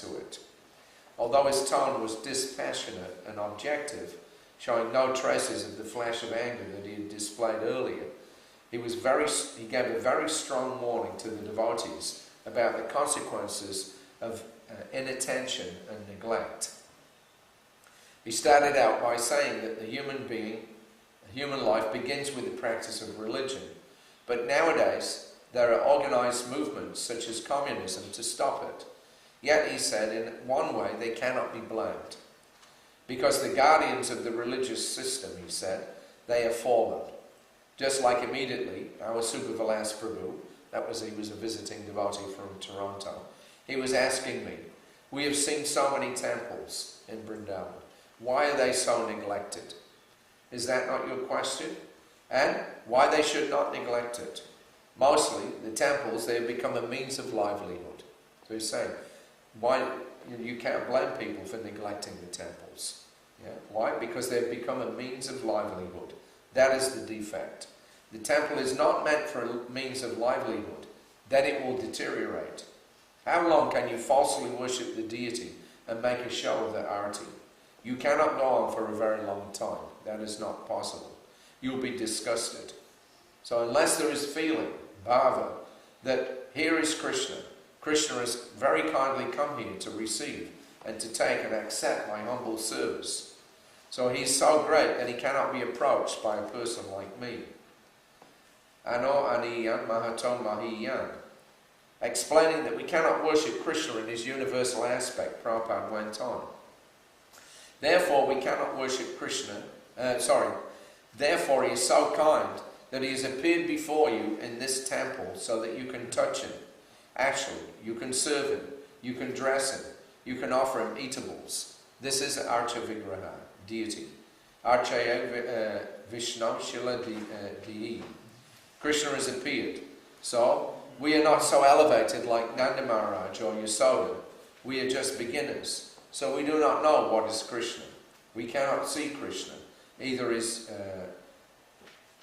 to it. Although his tone was dispassionate and objective, showing no traces of the flash of anger that he had displayed earlier, he gave a very strong warning to the devotees about the consequences of inattention and neglect. He started out by saying that the human life begins with the practice of religion, but nowadays there are organized movements such as communism to stop it. Yet, he said, in one way they cannot be blamed. Because the guardians of the religious system, he said, they have fallen. Just like immediately, our Subhavilas Prabhu, he was a visiting devotee from Toronto, he was asking me, we have seen so many temples in Vrindavan. Why are they so neglected? Is that not your question? And why they should not neglect it? Mostly, the temples, they have become a means of livelihood. So he's saying, why you can't blame people for neglecting the temples. Yeah? Why? Because they've become a means of livelihood. That is the defect. The temple is not meant for a means of livelihood. Then it will deteriorate. How long can you falsely worship the deity and make a show of the arati? You cannot go on for a very long time. That is not possible. You'll be disgusted. So unless there is feeling, bhava, that here is Krishna, Krishna has very kindly come here to receive and to take and accept my humble service. So he is so great that he cannot be approached by a person like me. Ano aniyan mahato mahiyan. Explaining that we cannot worship Krishna in his universal aspect, Prabhupada went on. Therefore we cannot worship Krishna, therefore he is so kind that he has appeared before you in this temple so that you can touch him. Actually, you can serve him, you can dress him, you can offer him eatables. This is Archa Vigraha, deity. Archaya Vishnu Shila Dei. Krishna has appeared. So, we are not so elevated like Nanda Maharaj or Yasoda. We are just beginners. So we do not know what is Krishna. We cannot see Krishna. Either is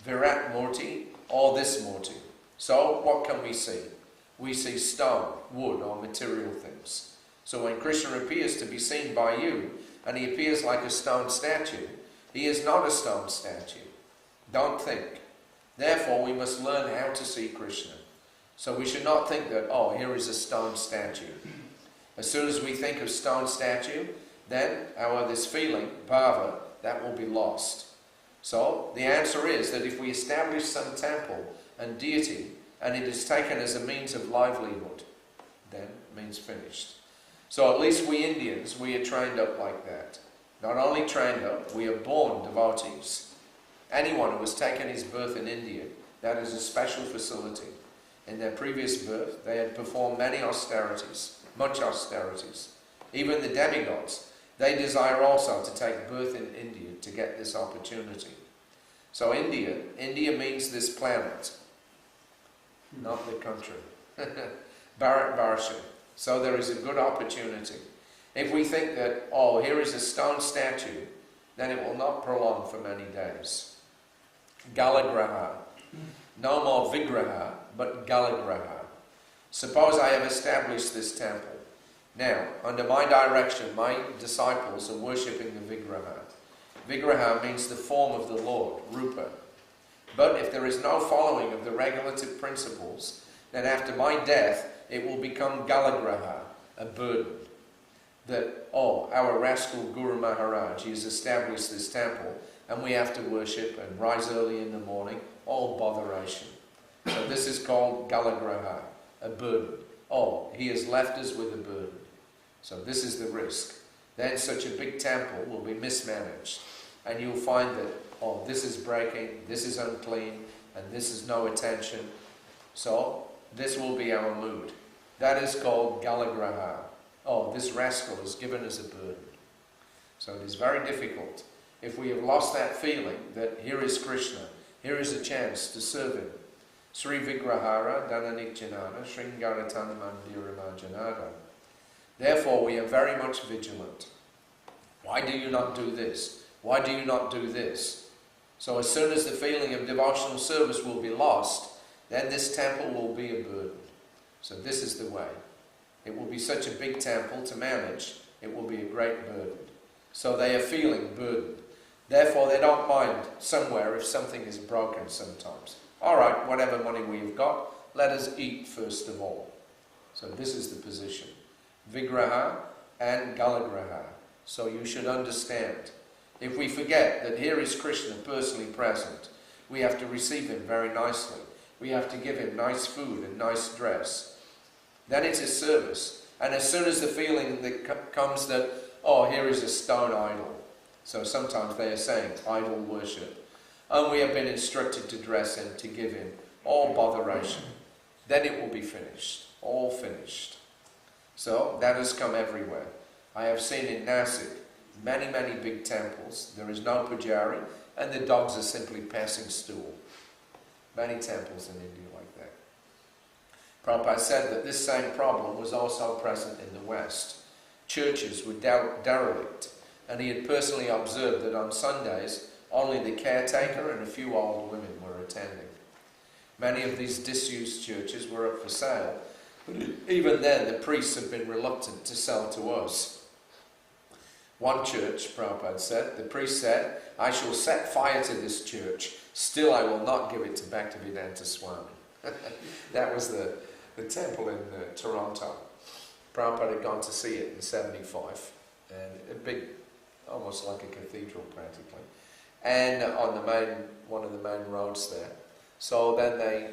Virat Murti or this Murti. So, what can we see? We see stone, wood, or material things. So when Krishna appears to be seen by you, and he appears like a stone statue, he is not a stone statue. Don't think. Therefore, we must learn how to see Krishna. So we should not think that, oh, here is a stone statue. As soon as we think of stone statue, then this feeling, bhava, that will be lost. So the answer is that if we establish some temple and deity, and it is taken as a means of livelihood, then it means finished. So at least we Indians, we are trained up like that. Not only trained up, we are born devotees. Anyone who has taken his birth in India, that is a special facility. In their previous birth, they had performed many austerities, much austerities. Even the demigods, they desire also to take birth in India to get this opportunity. So India means this planet, not the country. Bharat Varsha. So there is a good opportunity. If we think that, oh, here is a stone statue, then it will not prolong for many days. Galagraha. No more Vigraha, but Galagraha. Suppose I have established this temple. Now, under my direction, my disciples are worshipping the Vigraha. Vigraha means the form of the Lord, Rupa. But if there is no following of the regulative principles, then after my death, it will become Galagraha, a burden. That, oh, our rascal Guru Maharaj, he has established this temple, and we have to worship and rise early in the morning, all botheration. So this is called Galagraha, a burden. Oh, he has left us with a burden. So this is the risk. Then such a big temple will be mismanaged. And you'll find that, oh, this is breaking, this is unclean, and this is no attention. So this will be our mood. That is called Galagraha. Oh, this rascal has given us a burden. So it is very difficult. If we have lost that feeling that here is Krishna, here is a chance to serve him. Sri Vigrahara Dananikjanana Shringaratan Mandiramajanada. Therefore we are very much vigilant. Why do you not do this? Why do you not do this? So as soon as the feeling of devotional service will be lost, then this temple will be a burden. So this is the way. It will be such a big temple to manage, it will be a great burden. So they are feeling burdened. Therefore, they don't mind somewhere if something is broken sometimes. All right, whatever money we've got, let us eat first of all. So this is the position. Vigraha and Galagraha. So you should understand. If we forget that here is Krishna personally present, we have to receive him very nicely. We have to give him nice food and nice dress. Then it is service. And as soon as the feeling that comes that, oh, here is a stone idol. So sometimes they are saying idol worship. And we have been instructed to dress him, to give him all botheration. Then it will be finished. All finished. So that has come everywhere. I have seen in Nasik many, many big temples. There is no pujari, and the dogs are simply passing stool. Many temples in India like that. Prabhupada said that this same problem was also present in the West. Churches were derelict, and he had personally observed that on Sundays only the caretaker and a few old women were attending. Many of these disused churches were up for sale, but even then the priests have been reluctant to sell to us. One church, Prabhupada said, the priest said, I shall set fire to this church, still I will not give it to Bhaktivedanta Swami. That was the temple in Toronto. Prabhupada had gone to see it in 75, and a big, almost like a cathedral practically, and on one of the main roads there. So then they,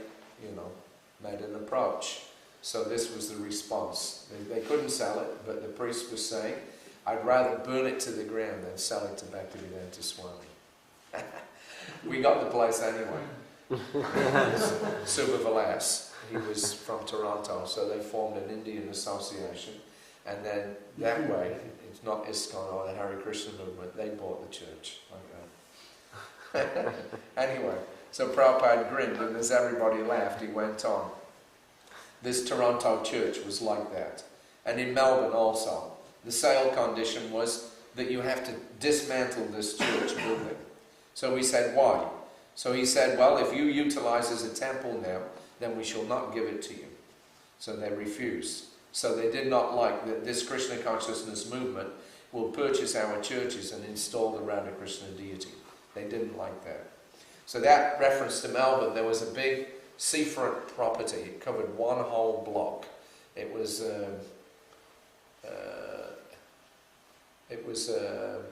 made an approach. So this was the response. They couldn't sell it, but the priest was saying, I'd rather burn it to the ground than sell it to Bhaktivedanta Swami. We got the place anyway. Subha Vilas, he was from Toronto, so they formed an Indian association, and then that way, it's not ISKCON or the Hari Krishna movement, they bought the church. Like that. Anyway, so Prabhupada grinned, and as everybody laughed, he went on. This Toronto church was like that. And in Melbourne also, the sale condition was that you have to dismantle this church building. So we said, why? So he said, well, if you utilize as a temple now, then we shall not give it to you. So they refused. So they did not like that this Krishna consciousness movement will purchase our churches and install the Radha Krishna deity. They didn't like that. So that reference to Melbourne, there was a big seafront property. It covered one whole block. It was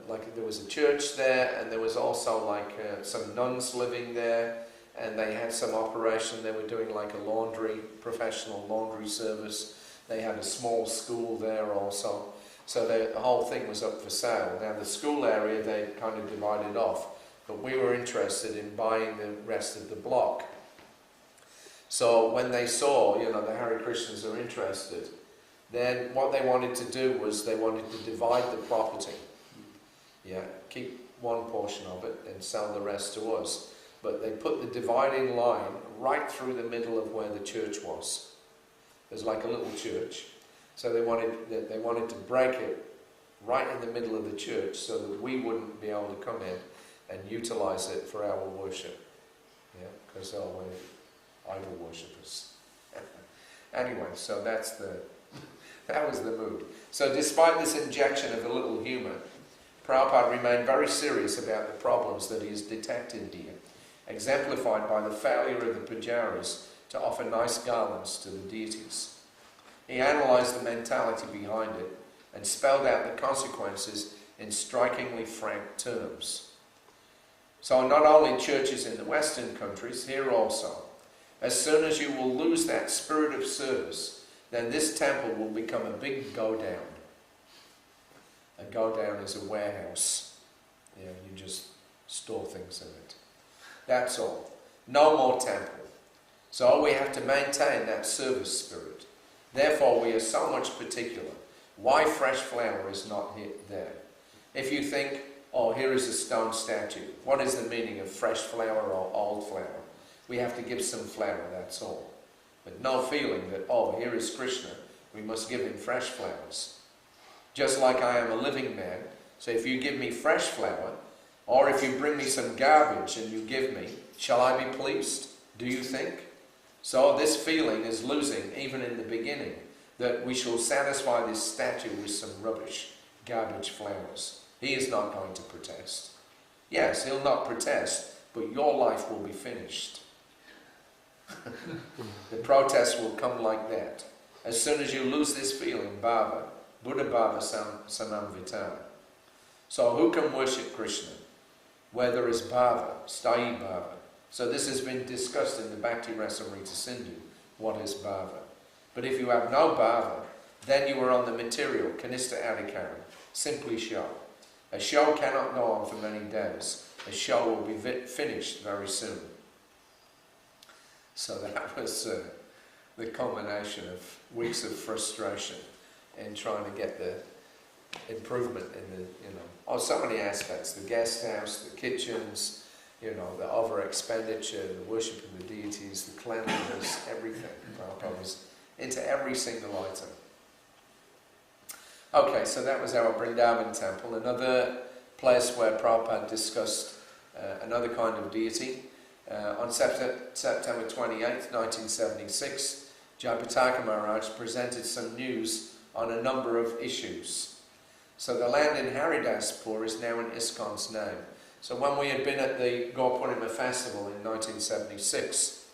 like there was a church there, and there was also like some nuns living there, and they had some operation. They were doing like a professional laundry service. They had a small school there also. So the whole thing was up for sale. Now the school area they kind of divided off, but we were interested in buying the rest of the block. So when they saw, the Hare Krishnas are interested, then what they wanted to do was they wanted to divide the property. Yeah, keep one portion of it and sell the rest to us. But they put the dividing line right through the middle of where the church was. There's like a little church. So they wanted to break it right in the middle of the church so that we wouldn't be able to come in and utilize it for our worship. Yeah, because we're idol worshippers. Anyway, so that was the mood. So despite this injection of a little humour, Prabhupada remained very serious about the problems that he has detected here, exemplified by the failure of the pujaris to offer nice garlands to the deities. He analysed the mentality behind it and spelled out the consequences in strikingly frank terms. So not only churches in the Western countries, here also, as soon as you will lose that spirit of service, then this temple will become a big go-down. A go-down is a warehouse. You just store things in it. That's all. No more temple. So we have to maintain that service spirit. Therefore, we are so much particular. Why fresh flower is not there? If you think, oh, here is a stone statue. What is the meaning of fresh flower or old flower? We have to give some flower, that's all. But no feeling that, oh, here is Krishna, we must give him fresh flowers. Just like I am a living man, so if you give me fresh flower, or if you bring me some garbage and you give me, shall I be pleased? Do you think? So this feeling is losing even in the beginning. that we shall satisfy this statue with some rubbish, garbage flowers. He is not going to protest. Yes, he'll not protest, but your life will be finished. The protest will come like that. As soon as you lose this feeling, bhava, Buddha bhava samamvitana. So who can worship Krishna? Where there is bhava, sthayi bhava. So this has been discussed in the Bhakti Rasamrita Sindhu. What is bhava? But if you have no bhava, then you are on the material, kanista adhikaram, simply show. A show cannot go on for many days. A show will be finished very soon. So that was the culmination of weeks of frustration in trying to get the improvement in the, so many aspects. The guest house, the kitchens, the over expenditure, the worship of the deities, the cleanliness, everything. Prabhupada was into every single item. Okay, so that was our Vrindavan temple. Another place where Prabhupada discussed another kind of deity. On September 28, 1976, Jayapataka Maharaj presented some news on a number of issues. So the land in Haridaspur is now in ISKCON's name. So when we had been at the Gaur-Purnima festival in 1976,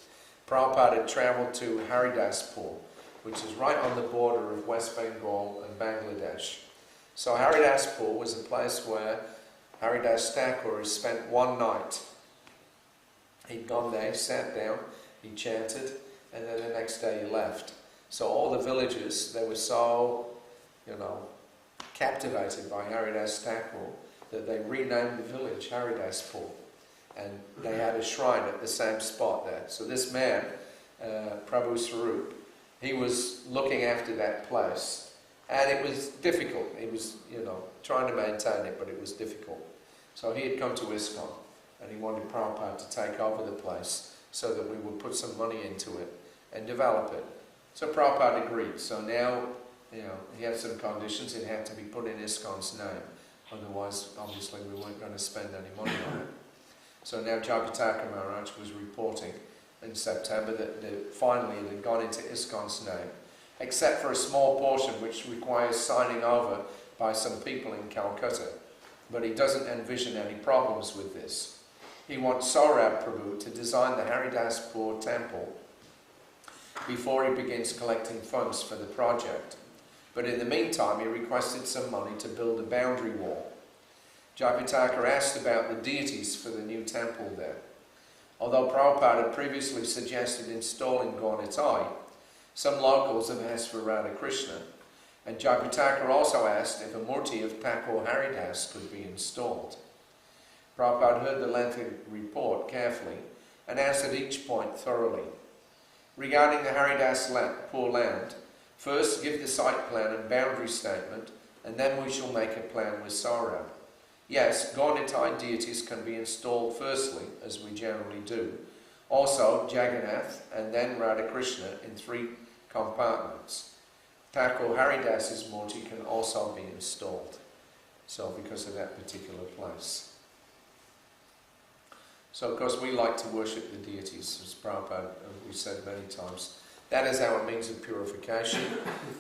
Prabhupada had travelled to Haridaspur, which is right on the border of West Bengal and Bangladesh. So Haridaspur was a place where Haridas Thakur has spent one night. He'd gone there, sat down, he chanted, and then the next day he left. So all the villagers, they were so, captivated by Haridas Thakur that they renamed the village Haridaspur. And they had a shrine at the same spot there. So this man, Prabhu Sarup, he was looking after that place. And it was difficult. He was, trying to maintain it, but it was difficult. So he had come to ISKCON, and he wanted Prabhupada to take over the place so that we would put some money into it and develop it. So Prabhupada agreed. So now, he had some conditions. It had to be put in ISKCON's name. Otherwise, obviously, we weren't going to spend any money on it. So now Jayapataka Maharaj was reporting in September that finally it had gone into ISKCON's name, except for a small portion which requires signing over by some people in Calcutta. But he doesn't envision any problems with this. He wants Saurabh Prabhu to design the Haridaspur temple before he begins collecting funds for the project. But in the meantime, he requested some money to build a boundary wall. Jayapataka asked about the deities for the new temple there. Although Prabhupada had previously suggested installing Gaunitai, some locals have asked for Radha Krishna, and Jayapataka also asked if a murti of Thakur Haridas could be installed. Prabhupada heard the lengthy report carefully and answered each point thoroughly. Regarding the Haridaspur land, first give the site plan and boundary statement, and then we shall make a plan with Saurabh. Yes, Gaunitai deities can be installed firstly, as we generally do. Also, Jagannath and then Radha Krishna in 3 compartments. Thakur Haridas's murti can also be installed. So, because of that particular place. So, of course, we like to worship the deities, as Prabhupada, we said many times. That is our means of purification.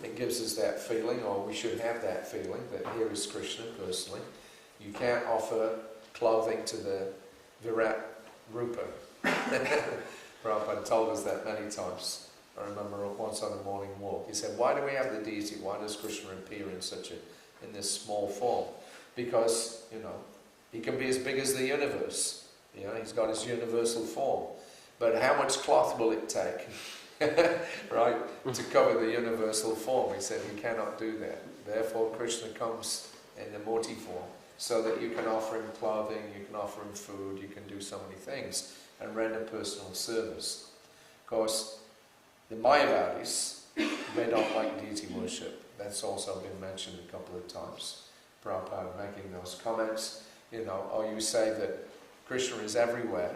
It gives us that feeling, or we should have that feeling, that here is Krishna personally. You can't offer clothing to the Virat Rupa. Prabhupada told us that many times. I remember once on a morning walk, he said, why do we have the deity? Why does Krishna appear in this small form? Because, he can be as big as the universe. He's got his universal form. But how much cloth will it take? Right? To cover the universal form. He said, you cannot do that. Therefore, Krishna comes in the murti form, so that you can offer him clothing, you can offer him food, you can do so many things, and render personal service. Of course, the Mayavadis, they don't like deity worship. That's also been mentioned a couple of times. Prabhupada making those comments, or you say that Krishna is everywhere,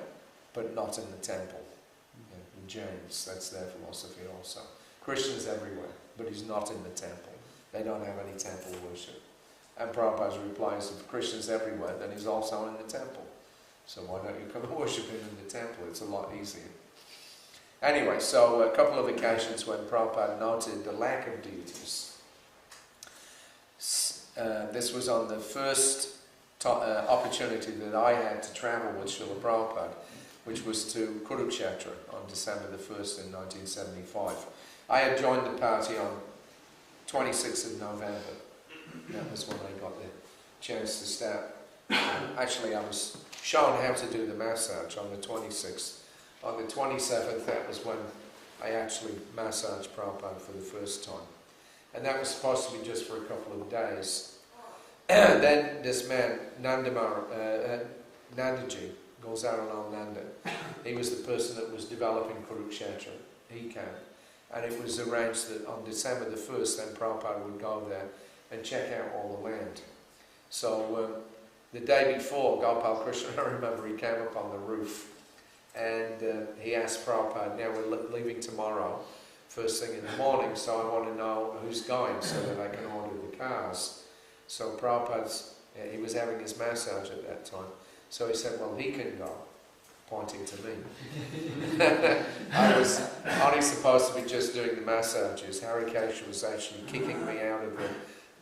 but not in the temple. The Jains, that's their philosophy also. Krishna is everywhere, but he's not in the temple. They don't have any temple worship. And Prabhupada's reply is, if Krishna's everywhere, then he's also in the temple. So why don't you come and worship him in the temple? It's a lot easier. Anyway, so a couple of occasions when Prabhupada noted the lack of deities. This was on the first opportunity that I had to travel with Srila Prabhupada, which was to Kurukshetra on December the 1st in 1975. I had joined the party on 26th of November. That was when I got the chance to start. Actually, I was shown how to do the massage on the 26th. On the 27th, that was when I actually massaged Prabhupada for the first time. And that was supposed to be just for a couple of days. And then this man, Nandaji, Gulzarilal Nanda, he was the person that was developing Kurukshetra. He came. And it was arranged that on December the 1st, then Prabhupada would go there and check out all the land. So the day before, Gopal Krishna, I remember he came up on the roof and he asked Prabhupada, now we're leaving tomorrow, first thing in the morning, so I want to know who's going so that I can order the cars. So Prabhupada's, he was having his massage at that time, so he said, well, he can go, pointing to me. I was only supposed to be just doing the massages. Hari Sauri was actually kicking me out of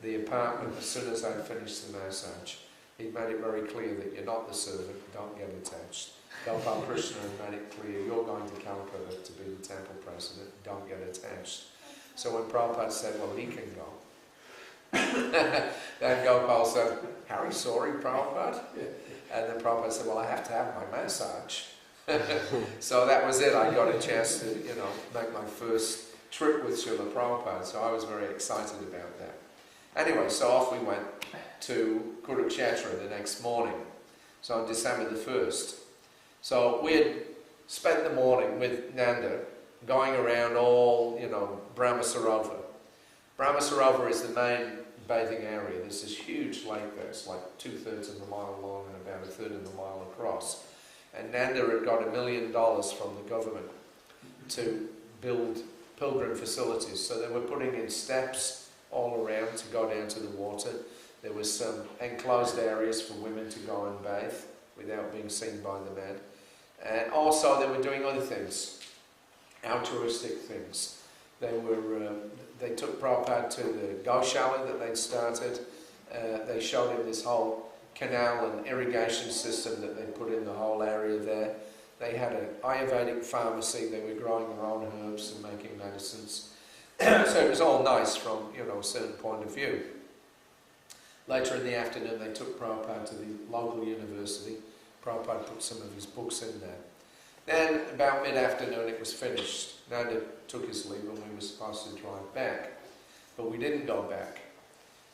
the apartment as soon as I finished the massage. He made it very clear that you're not the servant, don't get attached. Gopal Krishna made it clear, you're going to Calcutta to be the temple president, don't get attached. So when Prabhupada said, well, he can go, then Gopal said, Hari Sauri, Prabhupada? And then Prabhupada said, well, I have to have my massage. So that was it. I got a chance to, make my first trip with Srila Prabhupada. So I was very excited about that. Anyway, so off we went to Kurukshetra the next morning. So on December the 1st. So we had spent the morning with Nanda going around all, Brahma Sarovar. Brahma Sarovar is the main bathing area. There's this huge lake there. It's like 2/3 of a mile long and about 1/3 of a mile across. And Nanda had got $1 million from the government to build pilgrim facilities. So they were putting in steps all around to go down to the water. There was some enclosed areas for women to go and bathe without being seen by the men. And also they were doing other things, altruistic things. They took Prabhupada to the Goshala that they'd started. They showed him this whole canal and irrigation system that they put in the whole area there. They had an Ayurvedic pharmacy. They were growing their own herbs and making medicines. So it was all nice from, a certain point of view. Later in the afternoon, they took Prabhupada to the local university. Prabhupada put some of his books in there. Then, about mid-afternoon, it was finished. Nanda took his leave and we were supposed to drive back. But we didn't go back.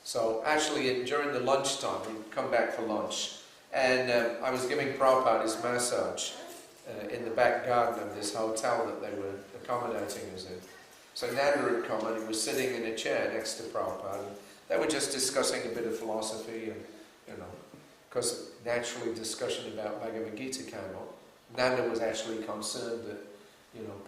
So actually, during the lunchtime, we'd come back for lunch. And I was giving Prabhupada his massage in the back garden of this hotel that they were accommodating us in. So Nanda had come and he was sitting in a chair next to Prabhupada. And they were just discussing a bit of philosophy and, because naturally discussion about Bhagavad Gita came up. Nanda was actually concerned that,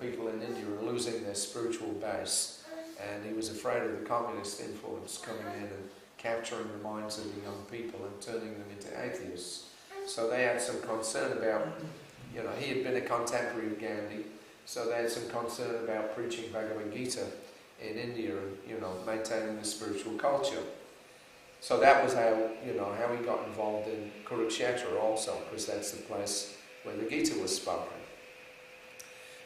people in India are losing their spiritual base, and he was afraid of the communist influence coming in and capturing the minds of the young people and turning them into atheists. So they had some concern about, he had been a contemporary of Gandhi, so they had some concern about preaching Bhagavad Gita in India and, maintaining the spiritual culture. So that was how, how he got involved in Kurukshetra also, because that's the place where the Gita was spoken.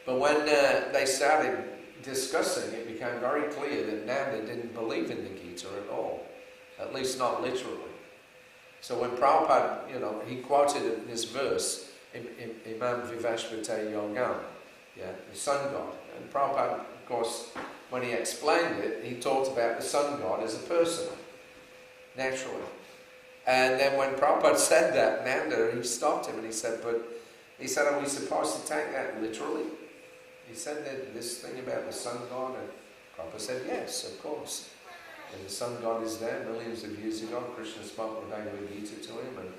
But when they started discussing, it became very clear that Nanda didn't believe in the Gita at all, at least not literally. So when Prabhupada, he quoted this verse, Imam Vivashvate Yogam, the sun god. And Prabhupada, of course, when he explained it, he talked about the sun god as a person, naturally. And then when Prabhupada said that, Nanda, he stopped him and he said, are we supposed to take that literally? He said that this thing about the sun god, and Prabhupada said, yes, of course. And the sun god is there millions of years ago. Krishna spoke the Bhagavad Gita to him. And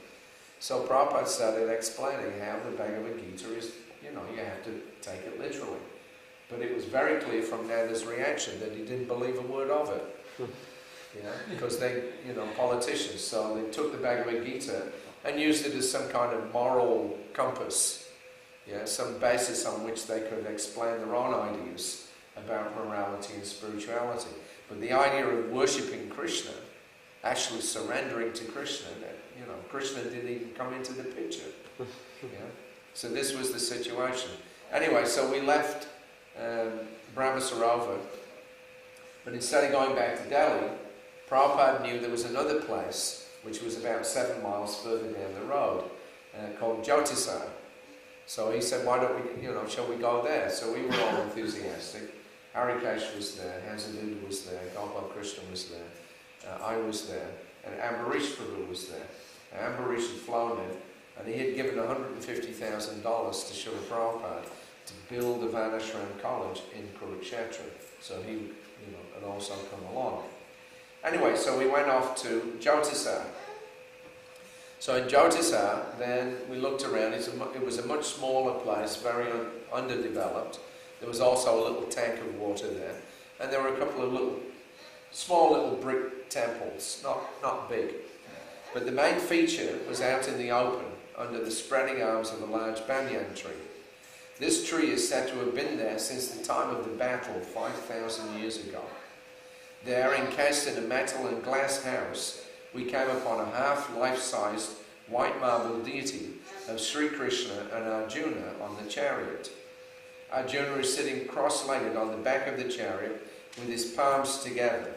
so Prabhupada started explaining how the Bhagavad Gita is, you have to take it literally. But it was very clear from Nanda's reaction that he didn't believe a word of it. Because they, politicians, so they took the Bhagavad Gita and used it as some kind of moral compass yeah, some basis on which they could explain their own ideas about morality and spirituality. But the idea of worshipping Krishna, actually surrendering to Krishna, you know, Krishna didn't even come into the picture. Yeah? So this was the situation. Anyway, so we left Brahma Sarova, but instead of going back to Delhi, Prabhupada knew there was another place which was about 7 miles further down the road, called Jyotisar. So he said, why don't we, you know, shall we go there? So we were all enthusiastic. Harikesh was there, Hansaduda was there, Gopal Krishna was there, I was there, and Ambarish Prabhu was there. And Ambarish had flown in, and he had given $150,000 to Srila Prabhupada to build a Vanashram college in Kurukshetra. So he, you know, had also come along. Anyway, so we went off to Jyotisar. So in Jyotisar, then we looked around. It was a much smaller place, very underdeveloped. There was also a little tank of water there. And there were a couple of small little brick temples, not big. But the main feature was out in the open, under the spreading arms of a large banyan tree. This tree is said to have been there since the time of the battle 5,000 years ago. There, encased in a metal and glass house, we came upon a half-life-sized white marble deity of Sri Krishna and Arjuna on the chariot. Arjuna is sitting cross-legged on the back of the chariot with his palms together,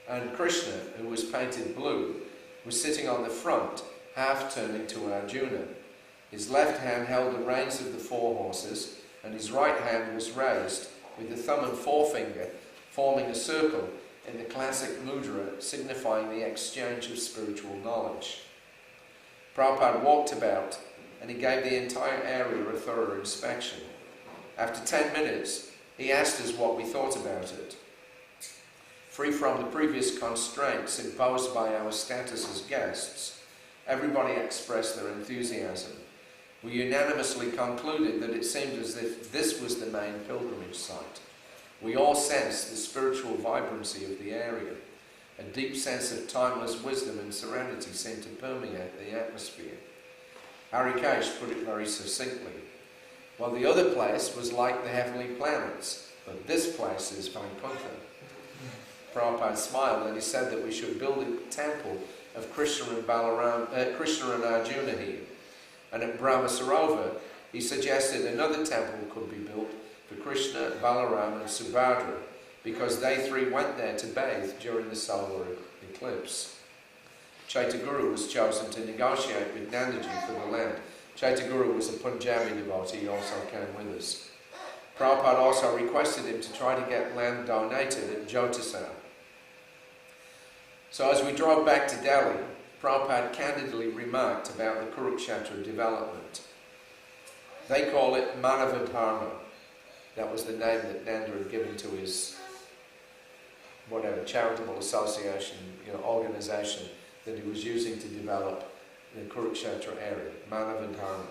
and Krishna, who was painted blue, was sitting on the front, half turning to Arjuna. His left hand held the reins of the 4 horses, and his right hand was raised, with the thumb and forefinger forming a circle in the classic mudra, signifying the exchange of spiritual knowledge. Prabhupada walked about, and he gave the entire area a thorough inspection. After 10 minutes, he asked us what we thought about it. Free from the previous constraints imposed by our status as guests, everybody expressed their enthusiasm. We unanimously concluded that it seemed as if this was the main pilgrimage site. We all sensed the spiritual vibrancy of the area. A deep sense of timeless wisdom and serenity seemed to permeate the atmosphere. Harikesh put it very succinctly. Well, the other place was like the heavenly planets, but this place is Vaikuntha. Prabhupada smiled and he said that we should build a temple of Krishna and Arjuna here. And at Brahma Sarova, he suggested another temple could be built for Krishna, Balaram and Subhadra, because they 3 went there to bathe during the solar eclipse. Chaitaguru was chosen to negotiate with Nandaji for the land. Chaitaguru was a Punjabi devotee, he also came with us. Prabhupada also requested him to try to get land donated at Jyotisar. So as we drove back to Delhi, Prabhupada candidly remarked about the Kurukshetra development. They call it Manava Dharma. That was the name that Nanda had given to his charitable association, organization that he was using to develop the Kurukshetra area. Manava Dharma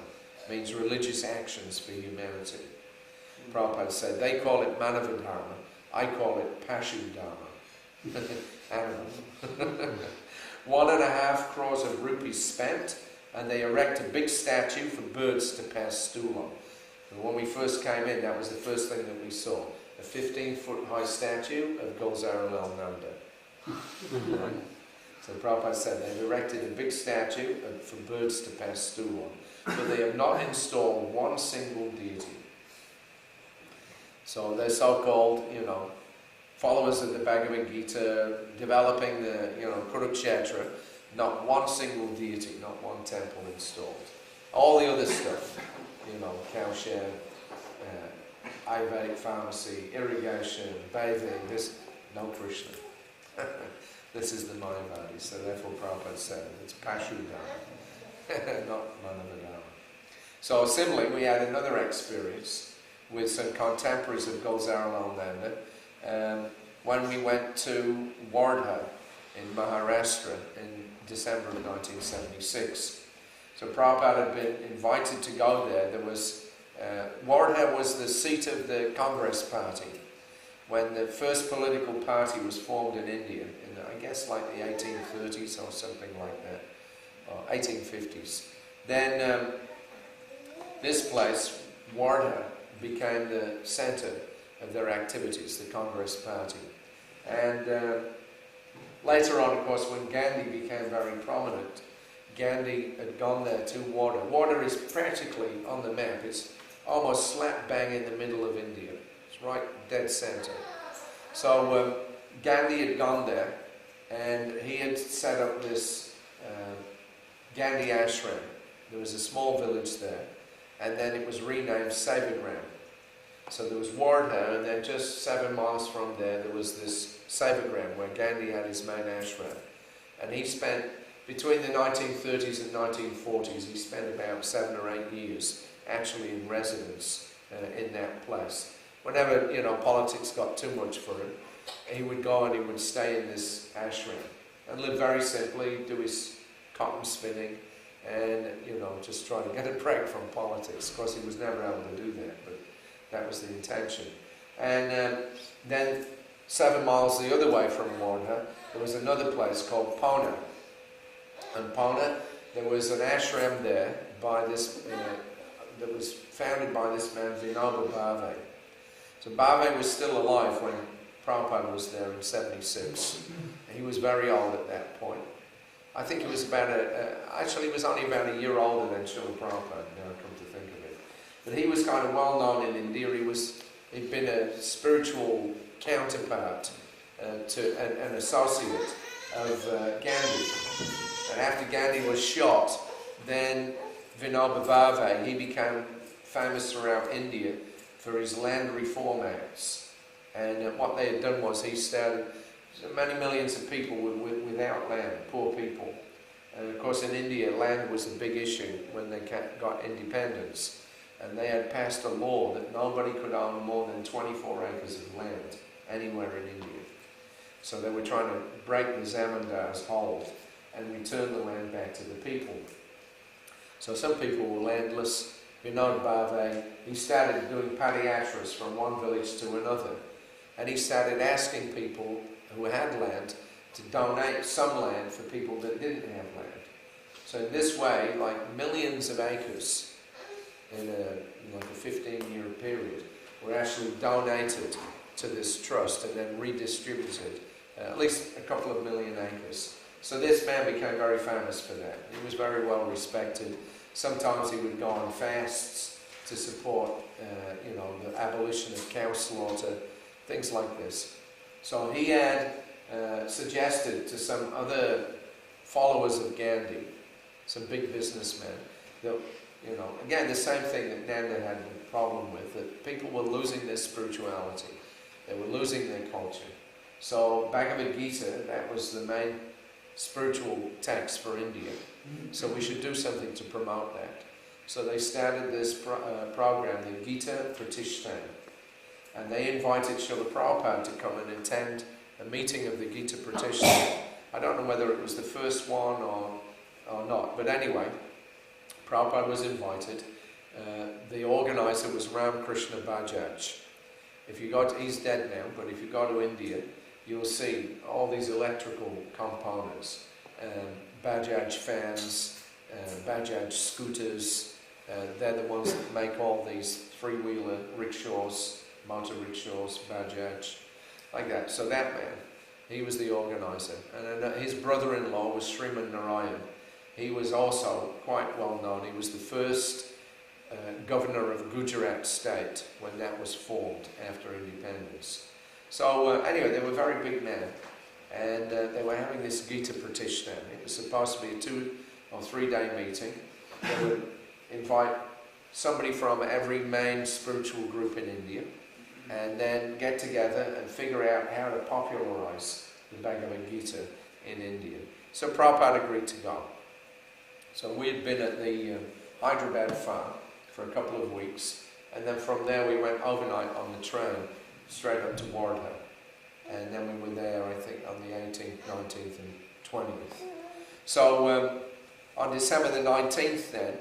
means religious actions for humanity. Prabhupada said, they call it Manava Dharma, I call it Pashu Dharma. Animal. 1.5 crores of rupees spent, and they erect a big statue for birds to pass stool on. And when we first came in, that was the first thing that we saw. A 15-foot high statue of Gulzarlal Nanda. So Prabhupada said they've erected a big statue for birds to pass stool on, but they have not installed one single deity. So they're so-called, followers of the Bhagavad Gita, developing the, Kurukshetra, not one single deity, not one temple installed. All the other stuff, cowshed, Ayurvedic pharmacy, irrigation, bathing, no Krishna. This is the Mayavadi, so therefore Prabhupada said it's Pashu Dharma, not Manava Dharma. So similarly, we had another experience with some contemporaries of Gulzarlal Nanda when we went to Wardha in Maharashtra in December of 1976. So Prabhupada had been invited to go there. Wardha was the seat of the Congress Party when the first political party was formed in India, in I guess like the 1830s or something like that, or 1850s. Then this place Wardha became the centre of their activities, the Congress Party. And later on, of course, when Gandhi became very prominent, Gandhi had gone there to Wardha. Wardha is practically on the map. It's almost slap bang in the middle of India. It's right dead centre. So Gandhi had gone there, and he had set up this Gandhi ashram. There was a small village there, and then it was renamed Sevagram. So there was Wardha, and then just 7 miles from there, there was this Sevagram where Gandhi had his main ashram. And he spent, between the 1930s and 1940s, he spent about 7 or 8 years actually in residence in that place. Whenever, politics got too much for him, he would go and he would stay in this ashram and live very simply, do his cotton spinning, and, just try to get a break from politics. Of course, he was never able to do that, but that was the intention. And then 7 miles the other way from Wardha, there was another place called Pune. And Pune, there was an ashram there by this, that was founded by this man, Vinoba Bhave. So Bhave was still alive when Prabhupada was there in 76. He was very old at that point. I think he was about actually he was only about a year older than Srila Prabhupada, now I come to think of it. But he was kind of well known in India. He'd been a spiritual counterpart to an associate of Gandhi. And after Gandhi was shot, then Vinoba Bhave, he became famous throughout India for his land reform acts. And what they had done was he started many millions of people without land, poor people. And of course in India, land was a big issue when they got independence. And they had passed a law that nobody could own more than 24 acres of land anywhere in India. So they were trying to break the Zamandar's hold and return the land back to the people. So some people were landless. Vinod Bhave, he started doing padiyatras from one village to another. And he started asking people who had land to donate some land for people that didn't have land. So in this way, like millions of acres in a 15-year period were actually donated to this trust and then redistributed, at least a couple of million acres. So this man became very famous for that. He was very well respected. Sometimes he would go on fasts to support, the abolition of cow slaughter, things like this. So he had suggested to some other followers of Gandhi, some big businessmen, that, again, the same thing that Nanda had a problem with, that people were losing their spirituality. They were losing their culture. So Bhagavad Gita, that was the main spiritual text for India. So we should do something to promote that. So they started this program, the Gita Pratishthan. And they invited Srila Prabhupada to come and attend a meeting of the Gita Pratishthan. I don't know whether it was the first one or not, but anyway, Prabhupada was invited. The organizer was Krsna Bajaj. He's dead now, but if you go to India, you'll see all these electrical components, Bajaj fans, Bajaj scooters. They're the ones that make all these three-wheeler rickshaws, motor rickshaws, Bajaj, like that. So that man, he was the organizer. And his brother-in-law was Sriman Narayan. He was also quite well known. He was the first governor of Gujarat state when that was formed after independence. So anyway, they were very big men. And they were having this Gita Pratishthan. It was supposed to be a 2 or 3 day meeting. They would invite somebody from every main spiritual group in India and then get together and figure out how to popularize the Bhagavad Gita in India. So Prabhupada agreed to go. So we had been at the Hyderabad farm for a couple of weeks, and then from there we went overnight on the train straight up to Wardha. And then we were there, I think, on the 18th, 19th and 20th. So on December the 19th then,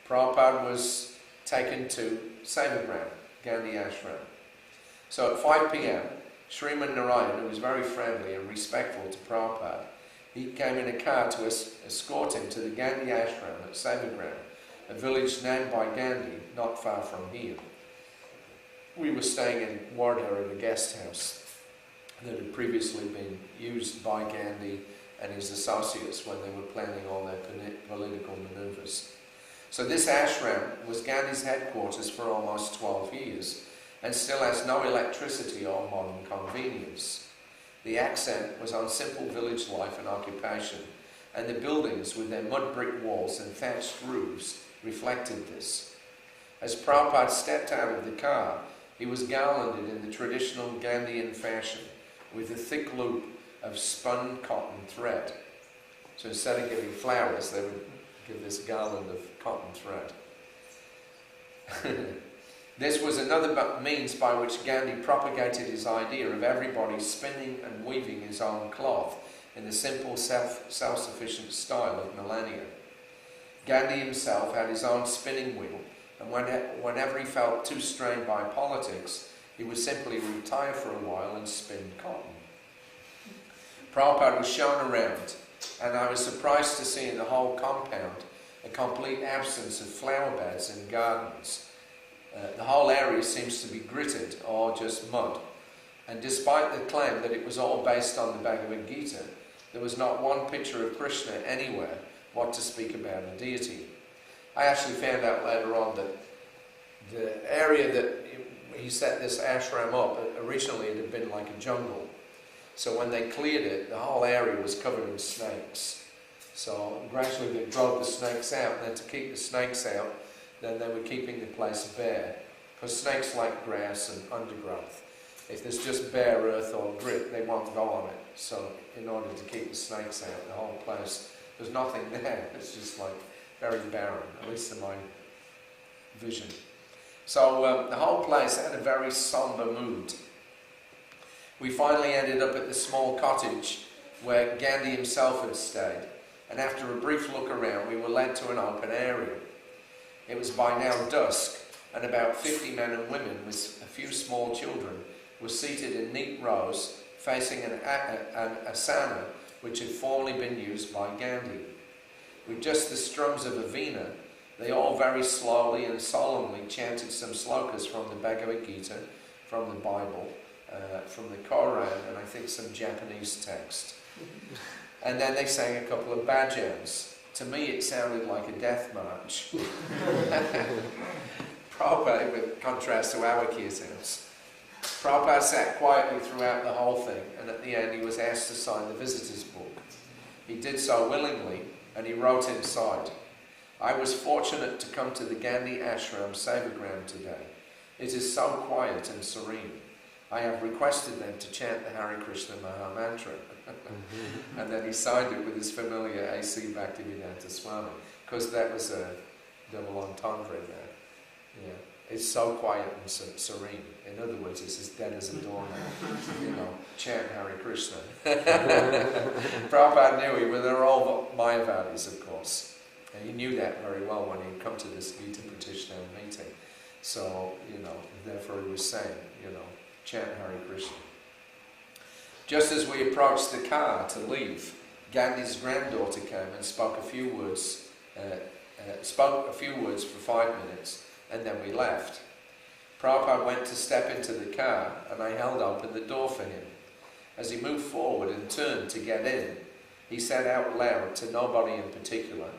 Prabhupada was taken to Sevagram, Gandhi Ashram. So at 5 p.m, Sriman Narayan, who was very friendly and respectful to Prabhupada, he came in a car to escort him to the Gandhi Ashram at Sevagram, a village named by Gandhi, not far from here. We were staying in Wardha in a guest house that had previously been used by Gandhi and his associates when they were planning all their political manoeuvres. So this ashram was Gandhi's headquarters for almost 12 years and still has no electricity or modern convenience. The accent was on simple village life and occupation, and the buildings with their mud brick walls and thatched roofs reflected this. As Prabhupada stepped out of the car, he was garlanded in the traditional Gandhian fashion with a thick loop of spun cotton thread. So instead of giving flowers, they would give this garland of cotton thread. This was another means by which Gandhi propagated his idea of everybody spinning and weaving his own cloth in the simple self-sufficient style of millennia. Gandhi himself had his own spinning wheel, and whenever he felt too strained by politics, he would simply retire for a while and spin cotton. Prabhupada was shown around, and I was surprised to see in the whole compound a complete absence of flower beds and gardens. The whole area seems to be gritted or just mud, and despite the claim that it was all based on the Bhagavad Gita, there was not one picture of Krishna anywhere, what to speak about a deity. I actually found out later on that the area that he set this ashram up, originally it had been like a jungle. So when they cleared it, the whole area was covered in snakes. So gradually they drove the snakes out, and then to keep the snakes out, then they were keeping the place bare. Because snakes like grass and undergrowth. If there's just bare earth or grit, they won't go on it. So in order to keep the snakes out, the whole place, there's nothing there. It's just like very barren, at least in my vision. So the whole place had a very somber mood. We finally ended up at the small cottage where Gandhi himself had stayed, and after a brief look around, we were led to an open area. It was by now dusk, and about 50 men and women with a few small children were seated in neat rows facing an asana which had formerly been used by Gandhi. With just the strums of a veena, they all very slowly and solemnly chanted some slokas from the Bhagavad Gita, from the Bible, from the Koran, and I think some Japanese text. And then they sang a couple of bhajans. To me it sounded like a death march. Prabhupada, with contrast to our kirtans. Prabhupada sat quietly throughout the whole thing, and at the end he was asked to sign the visitor's book. He did so willingly, and he wrote inside, "I was fortunate to come to the Gandhi Ashram Sevagram today. It is so quiet and serene. I have requested them to chant the Hari Krishna Maha Mantra." And then he signed it with his familiar A.C. Bhaktivedanta Swami, because that was a double entendre there. Yeah. It's so quiet and serene. In other words, it's as dead as a doornail. Chant Hari Krishna. Prabhupada knew they were all myavadis, of course. And he knew that very well when he'd come to this Gita Pratishtha meeting. So, therefore he was saying, chant Hari Krishna. Just as we approached the car to leave, Gandhi's granddaughter came and spoke a few words for 5 minutes, and then we left. Prabhupada went to step into the car, and I held open the door for him. As he moved forward and turned to get in, he said out loud to nobody in particular,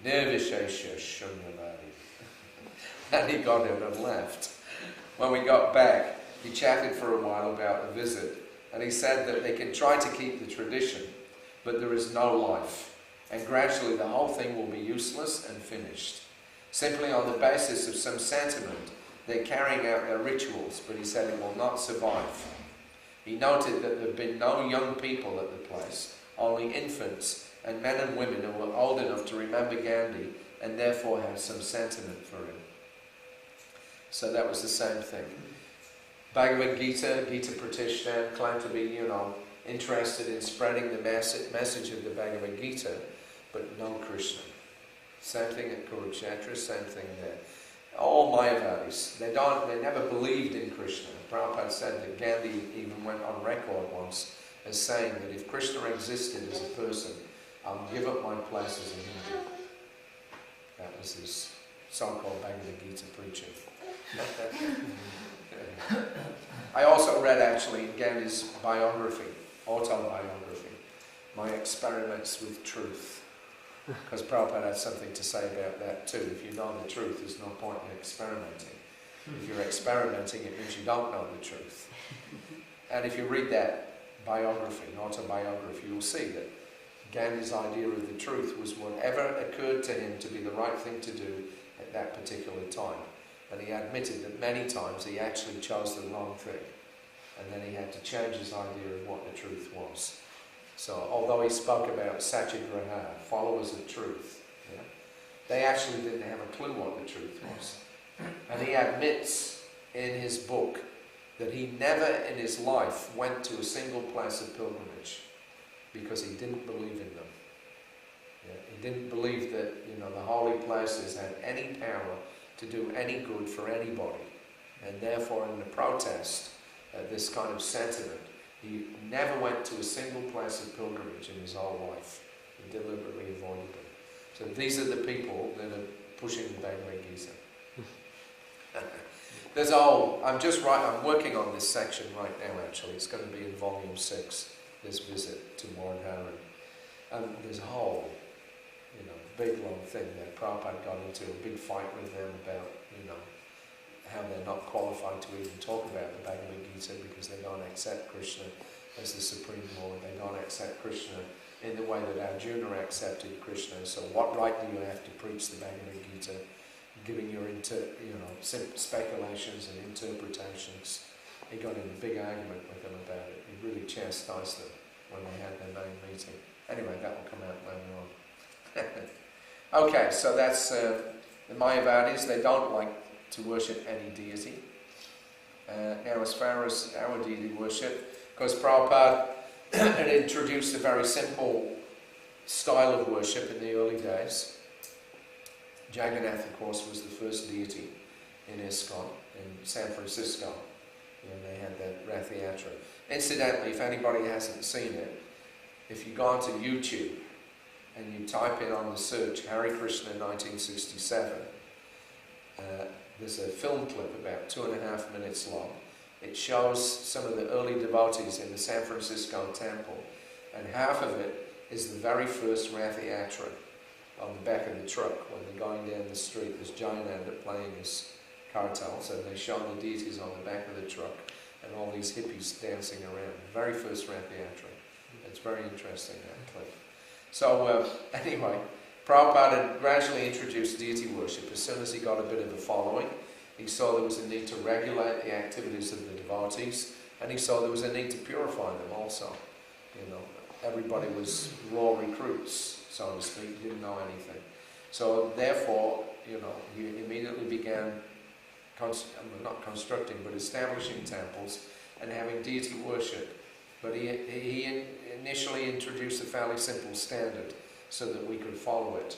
"Nirvishesha Shunyavadi." And he got in and left. When we got back, he chatted for a while about the visit, and he said that they can try to keep the tradition, but there is no life, and gradually the whole thing will be useless and finished. Simply on the basis of some sentiment, they're carrying out their rituals, but he said it will not survive. He noted that there have been no young people at the place, only infants and men and women who were old enough to remember Gandhi and therefore had some sentiment for him. So that was the same thing. Bhagavad Gita, Gita Pratishtha, claimed to be, interested in spreading the message of the Bhagavad Gita, but no Krishna. Same thing at Kurukshetra, same thing there. All Mayavadis, they never believed in Krishna. Prabhupada said that Gandhi even went on record once as saying that if Krishna existed as a person, I'll give up my place as a Hindu. That was his so-called Bhagavad Gita preaching. I also read actually Gandhi's biography, autobiography, My Experiments with Truth, because Prabhupada had something to say about that too. If you know the truth, there's no point in experimenting. If you're experimenting, it means you don't know the truth. And if you read that biography, autobiography, you'll see that Gandhi's idea of the truth was whatever occurred to him to be the right thing to do at that particular time. And he admitted that many times he actually chose the wrong thing. And then he had to change his idea of what the truth was. So although he spoke about satyagraha, followers of truth, they actually didn't have a clue what the truth was. And he admits in his book that he never in his life went to a single place of pilgrimage because he didn't believe in them. He didn't believe that the holy places had any power to do any good for anybody. And therefore in the protest, this kind of sentiment, he never went to a single place of pilgrimage in his whole life. He deliberately avoided them. So these are the people that are pushing the Bhagavad Gita. I'm working on this section right now actually. It's going to be in volume 6, this visit to Warren. And there's a whole, big long thing that Prabhupada got into, a big fight with them about, how they're not qualified to even talk about the Bhagavad Gita because they don't accept Krishna as the Supreme Lord. They don't accept Krishna in the way that Arjuna accepted Krishna. So what right do you have to preach the Bhagavad Gita, giving your speculations and interpretations? He got in a big argument with them about it. He really chastised them when they had their main meeting. Anyway, that will come out later on. Okay, so that's the Mayavadis. They don't like to worship any deity. Now as far as our deity worship, because Prabhupada had introduced a very simple style of worship in the early days. Jagannath, of course, was the first deity in ISKCON in San Francisco when they had that Rath Yatra. Incidentally, if anybody hasn't seen it, if you go onto YouTube and you type in on the search Hari Krishna 1967, there's a film clip about 2.5 minutes long. It shows some of the early devotees in the San Francisco temple, and half of it is the very first Rath Yatra on the back of the truck. When they're going down the street, there's Jayananda playing his kartal, so they show the deities on the back of the truck and all these hippies dancing around. The very first Rath Yatra. It's very interesting, that clip. So anyway, Prabhupada had gradually introduced deity worship. As soon as he got a bit of a following, he saw there was a need to regulate the activities of the devotees, and he saw there was a need to purify them also. Everybody was raw recruits, so to speak, didn't know anything. So therefore, he immediately began, not constructing, but establishing temples and having deity worship. But he initially introduced a fairly simple standard so that we could follow it.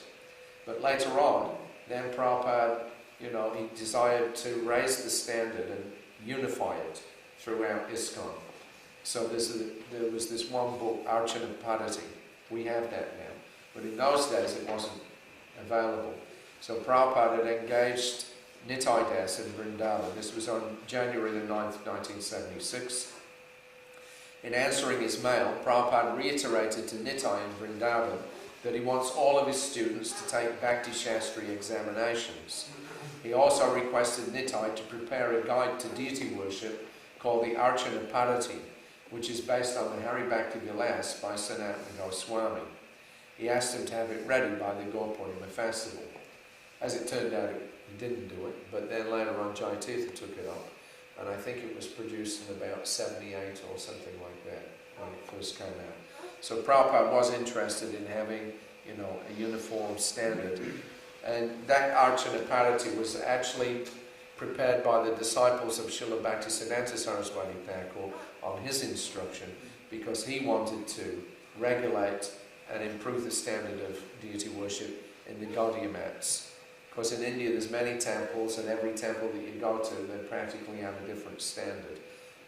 But later on, then Prabhupada, he desired to raise the standard and unify it throughout ISKCON. So there was this one book, Archana Padati. We have that now. But in those days it wasn't available. So Prabhupada had engaged Nitai Das in Vrindavan. This was on January the 9th, 1976. In answering his mail, Prabhupada reiterated to Nitai in Vrindavan that he wants all of his students to take Bhakti Shastri examinations. He also requested Nitai to prepare a guide to deity worship called the Archana Padati, which is based on the Hari Bhakti Vilas by Sanatana Goswami. He asked him to have it ready by the Gaurpurnima festival. As it turned out, he didn't do it, but then later on Jayatirtha took it up, and I think it was produced in about 78 or something like that when it first came out. So Prabhupada was interested in having, a uniform standard. And that Archana Padati was actually prepared by the disciples of Srila Bhaktisiddhanta Saraswati Thakur on his instruction, because he wanted to regulate and improve the standard of deity worship in the Gaudiya mats. Because in India there's many temples, and every temple that you go to, they practically have a different standard,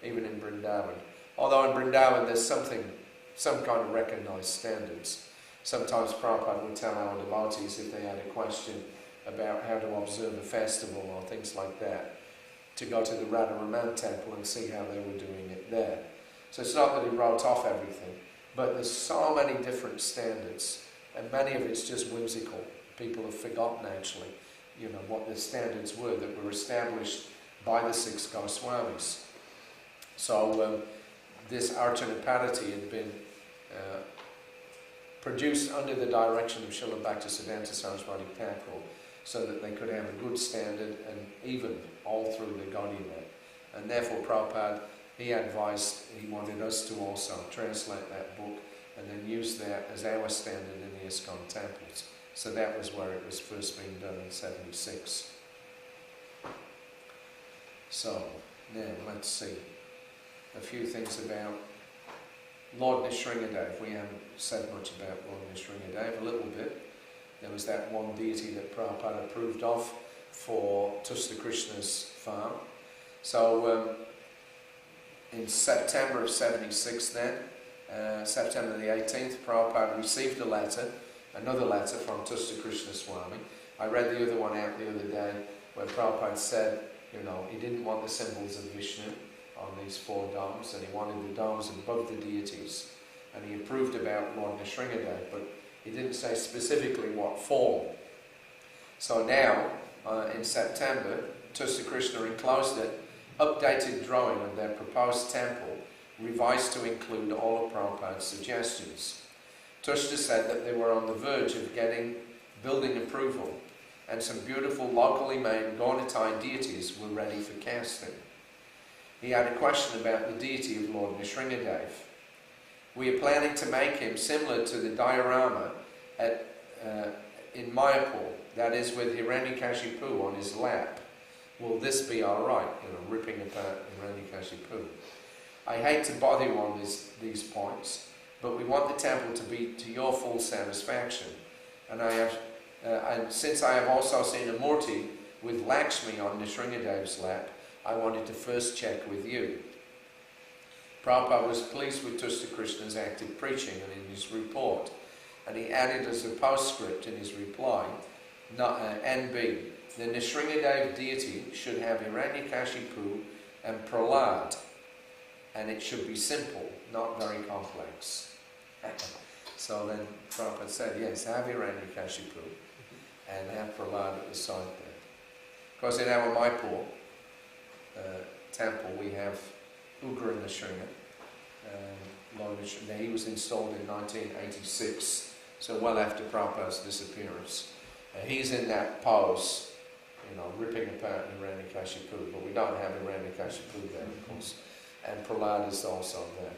even in Vrindavan. Although in Vrindavan there's some kind of recognized standards. Sometimes Prabhupada would tell our devotees, if they had a question, about how to observe a festival or things like that, to go to the Radharaman temple and see how they were doing it there. So it's not that he wrote off everything, but there's so many different standards, and many of it's just whimsical. People have forgotten actually, what the standards were that were established by the 6 Goswamis. So this Archana Padati had been produced under the direction of Srila Bhaktisiddhanta Saraswati Thakur, so that they could have a good standard and even all through the Gaudiya. And therefore Prabhupada, he advised, he wanted us to also translate that book and then use that as our standard in the ISKCON temples. So that was where it was first being done in 76. So, now let's see a few things about Lord Nrsingadev. We haven't said much about Lord Nrsingadev, a little bit. There was that one deity that Prabhupada approved of for Tushta Krishna's farm. So in September of 76 then, September the 18th, Prabhupada received another letter from Tushta Krishna Swami. I read the other one out the other day where Prabhupada said, he didn't want the symbols of Vishnu on these 4 domes, and he wanted the domes above the deities. And he approved about Lord Nrsingadev, but he didn't say specifically what form. So now, in September, Tushta Krishna enclosed an updated drawing of their proposed temple, revised to include all of Prabhupada's suggestions. Tushta said that they were on the verge of getting building approval, and some beautiful locally made Gaunitai deities were ready for casting. He had a question about the deity of Lord Nrsingadev. We are planning to make him similar to the diorama in Mayapur, that is with Hiranyakashipu on his lap. Will this be alright? Ripping apart Hiranyakashipu. I hate to bother you on these points, but we want the temple to be to your full satisfaction. And since I have also seen a Murti with Lakshmi on Nrsingadev's lap, I wanted to first check with you. Prabhupada was pleased with Tushta Krishna's active preaching and in his report, and he added as a postscript in his reply, NB, the Nrsingadev deity should have Hiranyakashipu and Prahlad, and it should be simple, not very complex. So then Prabhupada said, yes, have Hiranyakashipu and have Prahlad at the side there. Because in our Mayapur temple we have Ugra Nrsinga. Lord Nrsinga. He was installed in 1986, so well after Prabhupada's disappearance. He's in that pose, ripping apart Hiranyakashipu, but we don't have Hiranyakashipu there, of course. And Prahlad is also there.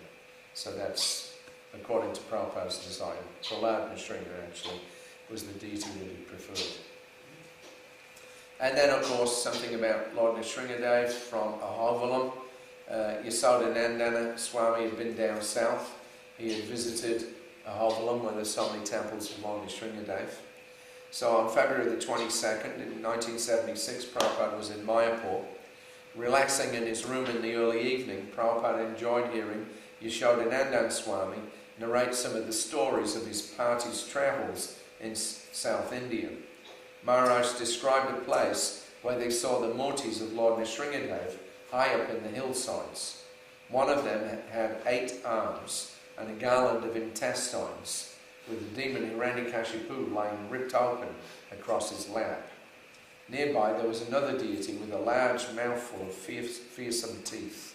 So that's according to Prabhupada's design. Prahlad Nrsinga actually was the deity that he preferred. And then, of course, something about Lord Nrsingadev from Ahovalam. Yasodanandana Swami had been down south. He had visited Ahovalam, where there's so many temples of Lord Nrsingadev. So on February the 22nd, in 1976, Prabhupada was in Mayapur. Relaxing in his room in the early evening, Prabhupada enjoyed hearing Yashodanandana Swami narrate some of the stories of his party's travels in South India. Maharaj described a place where they saw the murtis of Lord Nrsingadev high up in the hillsides. One of them had 8 arms and a garland of intestines, with the demon Hiranyakashipu lying ripped open across his lap. Nearby there was another deity with a large mouthful of fearsome teeth.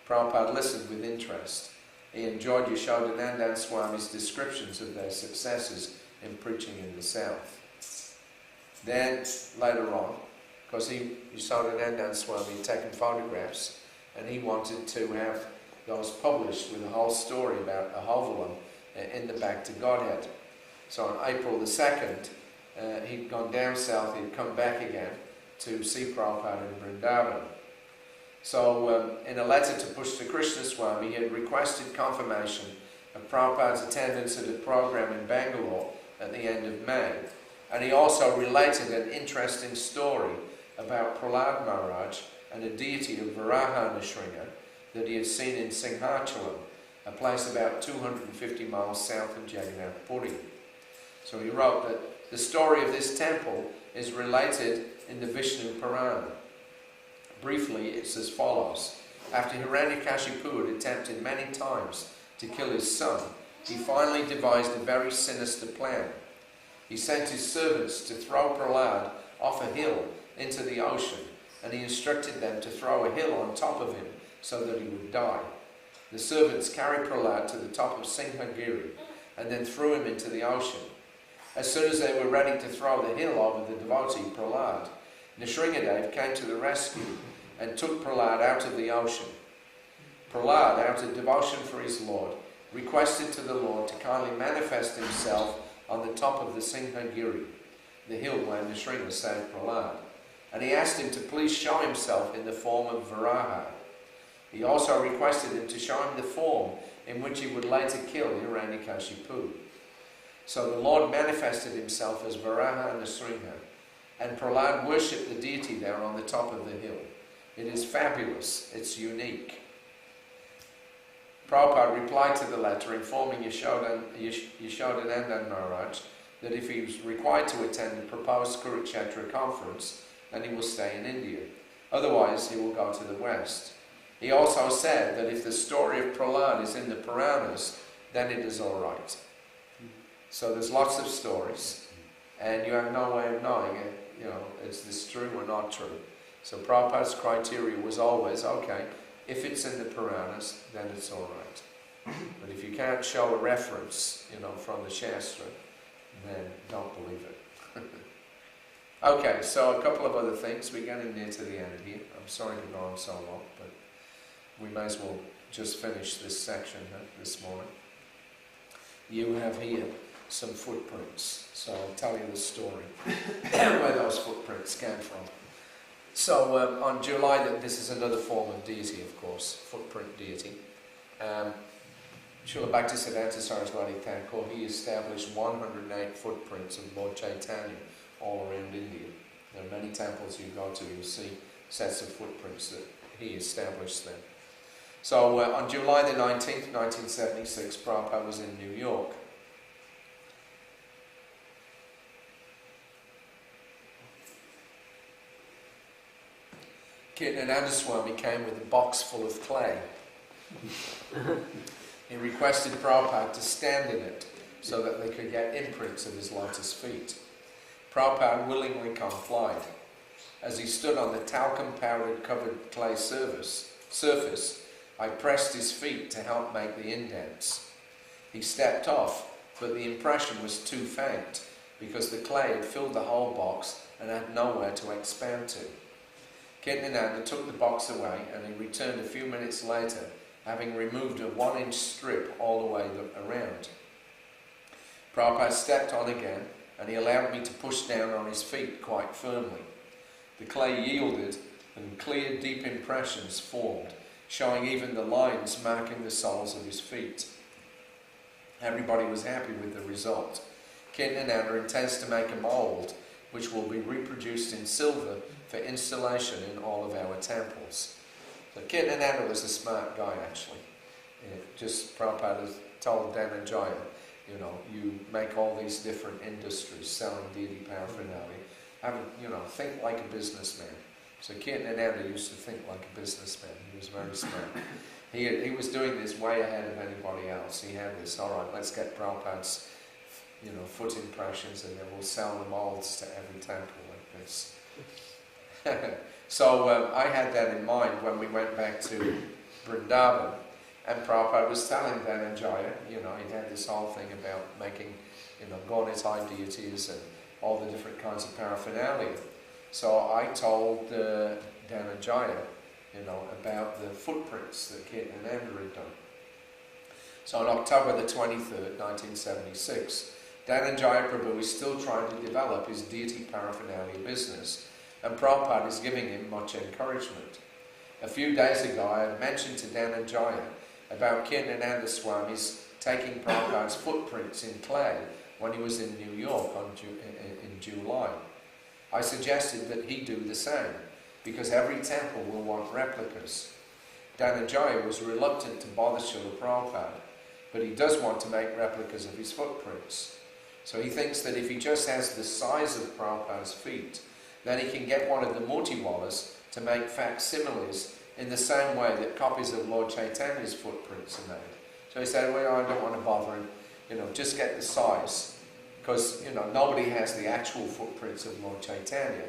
Prabhupada listened with interest. He enjoyed Yashodanandana Swami's descriptions of their successes in preaching in the south. Then, later on, because Yashodanandana Swami had taken photographs, and he wanted to have those published with a whole story about Ahovalam in the Back to Godhead. So on April the 2nd, he'd gone down south, he'd come back again to see Prabhupada in Vrindavan. So in a letter to Tushta Krishna Swami, he had requested confirmation of Prabhupada's attendance at a program in Bangalore at the end of May. And he also related an interesting story about Prahlad Maharaj and a deity of Varaha Nrsinga that he had seen in Singhachalam, a place about 250 miles south of Jagannath Puri. So he wrote that the story of this temple is related in the Vishnu Purana. Briefly, it's as follows. After Hiranyakashipu had attempted many times to kill his son, he finally devised a very sinister plan. He sent his servants to throw Prahlad off a hill into the ocean, and he instructed them to throw a hill on top of him so that he would die. The servants carried Prahlad to the top of Sinhagiri and then threw him into the ocean. As soon as they were ready to throw the hill over the devotee Prahlad, Nrsingadev came to the rescue and took Prahlad out of the ocean. Prahlad, out of devotion for his Lord, requested to the Lord to kindly manifest himself on the top of the Sinhagiri, the hill where Nrsinga saved Prahlad, and he asked him to please show himself in the form of Varaha. He also requested him to show him the form in which he would later kill Hiranyakashipu. So the Lord manifested himself as Varaha Nrsinga, and Prahlad worshipped the deity there on the top of the hill. It is fabulous, it's unique. Prabhupada replied to the letter informing Yashodanandan Maharaj that if he was required to attend the proposed Kurukshetra conference, then he will stay in India. Otherwise, he will go to the West. He also said that if the story of Prahlad is in the Puranas, then it is all right. So there's lots of stories, and you have no way of knowing it, is this true or not true. So Prabhupada's criteria was always, okay, if it's in the Puranas, then it's all right. But if you can't show a reference, from the Shastra, then don't believe it. Okay, so a couple of other things. We're getting near to the end here. I'm sorry to go on so long, but we may as well just finish this section this morning. You have here some footprints, so I'll tell you the story where those footprints came from. So on July, this is another form of deity, of course, footprint deity. Srila Bhaktisiddhanta Saraswati Thakur, he established 108 footprints of Lord Chaitanya all around India. There are many temples you go to, you'll see sets of footprints that he established there. So on July the 19th, 1976, Prabhupada was in New York. Kirtanananda Swami came with a box full of clay. He requested Prabhupada to stand in it so that they could get imprints of his lotus feet. Prabhupada willingly complied. As he stood on the talcum powdered covered clay surface, I pressed his feet to help make the indents. He stepped off, but the impression was too faint because the clay had filled the whole box and had nowhere to expand to. Kirtanananda took the box away and he returned a few minutes later, having removed a 1-inch strip all the way around. Prabhupada stepped on again and he allowed me to push down on his feet quite firmly. The clay yielded and clear deep impressions formed, showing even the lines marking the soles of his feet. Everybody was happy with the result. Kirtanananda intends to make a mould which will be reproduced in silver for installation in all of our temples. So Kirtanananda was a smart guy, actually. Just Prabhupada told Dhananjaya, you make all these different industries selling deity paraphernalia. Think like a businessman. So Kirtanananda used to think like a businessman. He was very smart. He was doing this way ahead of anybody else. He had this, all right, let's get Prabhupada's foot impressions and then we'll sell the molds to every temple like this. So I had that in mind when we went back to Vrindavan, and Prabhupada was telling Dhananjaya, he had this whole thing about making, Gaunitai deities and all the different kinds of paraphernalia. So I told Dhananjaya, about the footprints that Kirtanananda had done. So on October the 23rd, 1976, Dhananjaya Prabhu is still trying to develop his deity paraphernalia business, and Prabhupada is giving him much encouragement. A few days ago I had mentioned to Dhananjaya about Kirtanananda Swami's taking Prabhupada's footprints in clay when he was in New York in July. I suggested that he do the same, because every temple will want replicas. Dhananjaya was reluctant to bother Srila Prabhupada, but he does want to make replicas of his footprints. So he thinks that if he just has the size of Prabhupada's feet, then he can get one of the Murti-wallahs to make facsimiles in the same way that copies of Lord Chaitanya's footprints are made. So he said, well, I don't want to bother him, just get the size. Because, nobody has the actual footprints of Lord Chaitanya,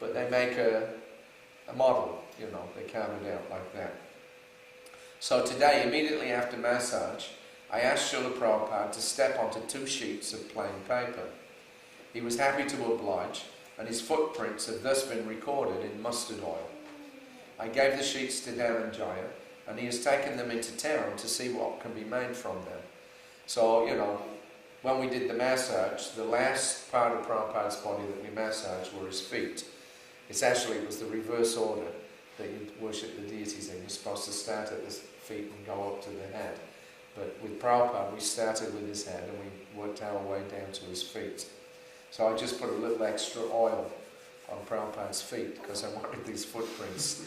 but they make a model, they carve it out like that. So today, immediately after massage, I asked Srila Prabhupada to step onto 2 sheets of plain paper. He was happy to oblige, and his footprints have thus been recorded in mustard oil. I gave the sheets to Dhananjaya, and he has taken them into town to see what can be made from them. So, when we did the massage, the last part of Prabhupada's body that we massaged were his feet. It was the reverse order that you worship the deities in. You're supposed to start at the feet and go up to the head. But with Prabhupada, we started with his head and we worked our way down to his feet. So I just put a little extra oil on Prabhupada's feet because I wanted these footprints